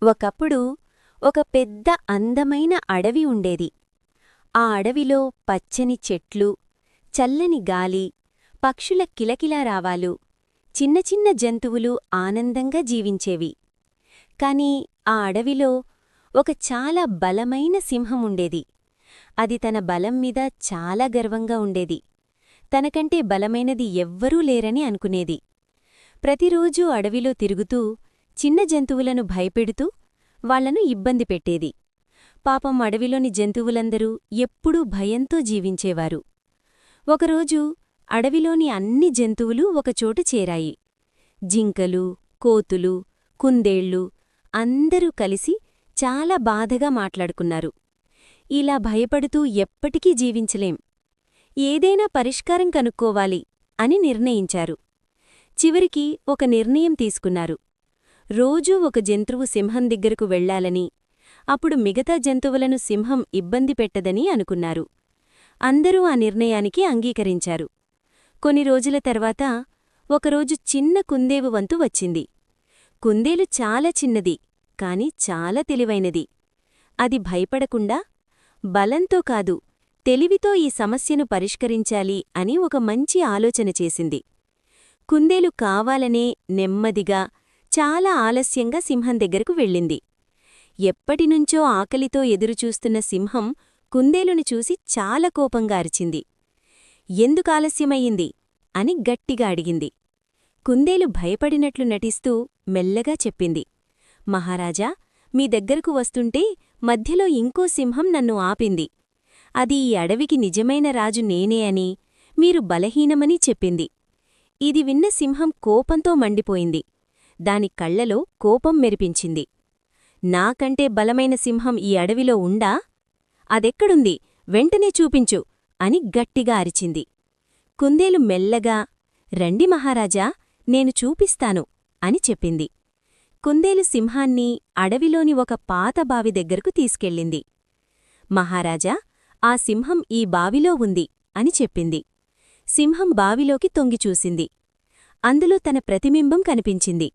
ఒకప్పుడు ఒక పెద్ద అందమైన అడవి ఉండేది. ఆ అడవిలో పచ్చని చెట్లు, చల్లని గాలి, పక్షుల కిలకిలారావాలు, చిన్న చిన్న జంతువులు ఆనందంగా జీవించేవి. కాని ఆ అడవిలో ఒక చాలా బలమైన సింహం ఉండేది. అది తన బలం మీద చాలా గర్వంగా ఉండేది. తనకంటే బలమైనది ఎవ్వరూ లేరని అనుకునేది. ప్రతిరోజూ అడవిలో తిరుగుతూ చిన్న జంతువులను భయపెడుతూ వాళ్లను ఇబ్బంది పెట్టేది. పాపం అడవిలోని జంతువులందరూ ఎప్పుడూ భయంతో జీవించేవారు. ఒకరోజు అడవిలోని అన్ని జంతువులు ఒకచోట చేరాయి. జింకలు, కోతులు, కుందేళ్లు అందరూ కలిసి చాలా బాధగా మాట్లాడుకున్నారు. ఇలా భయపడుతూ ఎప్పటికీ జీవించలేం, ఏదైనా పరిష్కారం కనుక్కోవాలి అని నిర్ణయించారు. చివరికి ఒక నిర్ణయం తీసుకున్నారు. రోజూ ఒక జంతువు సింహం దగ్గరకు వెళ్లాలని, అప్పుడు మిగతా జంతువులను సింహం ఇబ్బంది పెట్టదని అనుకున్నారు. అందరూ ఆ నిర్ణయానికి అంగీకరించారు. కొన్ని రోజుల తర్వాత ఒకరోజు చిన్న కుందేలు వంతు వచ్చింది. కుందేలు చాలా చిన్నది, కాని చాలా తెలివైనది. అది భయపడకుండా, బలంతో కాదు, తెలివితో ఈ సమస్యను పరిష్కరించాలి అని ఒక మంచి ఆలోచన చేసింది. కుందేలు కావాలనే నెమ్మదిగా, చాలా ఆలస్యంగా సింహం దగ్గరకు వెళ్ళింది. ఎప్పటినుంచో ఆకలితో ఎదురుచూస్తున్న సింహం కుందేలుని చూసి చాలా కోపంగా అరిచింది. ఎందుకాలస్యమయ్యింది అని గట్టిగా అడిగింది. కుందేలు భయపడినట్లు నటిస్తూ మెల్లగా చెప్పింది, మహారాజా, మీ దగ్గరకు వస్తుంటే మధ్యలో ఇంకో సింహం నన్ను ఆపింది. అది ఈ అడవికి నిజమైన రాజు నేనే అని, మీరు బలహీనమని చెప్పింది. ఇది విన్న సింహం కోపంతో మండిపోయింది. దాని కళ్లలో కోపం మెరిపించింది. నాకంటే బలమైన సింహం ఈ అడవిలో ఉండా? అదెక్కడుంది? వెంటనే చూపించు అని గట్టిగా అరిచింది. కుందేలు మెల్లగా, రండి మహారాజా, నేను చూపిస్తాను అని చెప్పింది. కుందేలు సింహాన్ని అడవిలోని ఒక పాత బావి దగ్గరకు తీసుకెళ్ళింది. మహారాజా, ఆ సింహం ఈ బావిలో ఉంది అని చెప్పింది. సింహం బావిలోకి తొంగిచూసింది. అందులో తన ప్రతిబింబం కనిపించింది.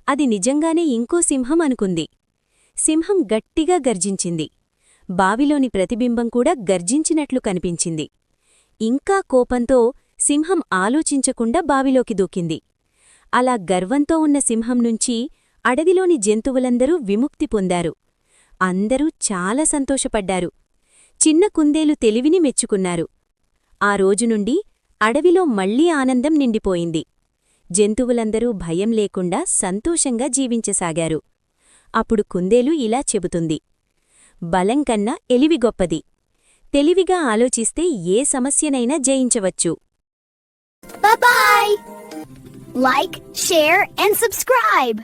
అది నిజంగానే ఇంకో సింహం అనుకుంది. సింహం గట్టిగా గర్జించింది. బావిలోని ప్రతిబింబం కూడా గర్జించినట్లు కనిపించింది. ఇంకా కోపంతో సింహం ఆలోచించకుండా బావిలోకి దూకింది. అలా గర్వంతో ఉన్న సింహం నుంచి అడవిలోని జంతువులందరూ విముక్తి పొందారు. అందరూ చాలా సంతోషపడ్డారు. చిన్న కుందేలు తెలివిని మెచ్చుకున్నారు. ఆ రోజునుండి అడవిలో మళ్లీ ఆనందం నిండిపోయింది. జంతువులందరూ భయం లేకుండా సంతోషంగా జీవించసాగారు. అప్పుడు కుందేలు ఇలా చెబుతుంది, బలం కన్నా ఎలివి గొప్పది. తెలివిగా ఆలోచిస్తే ఏ సమస్యనైనా జయించవచ్చు. Bye-bye! Like, share, and subscribe!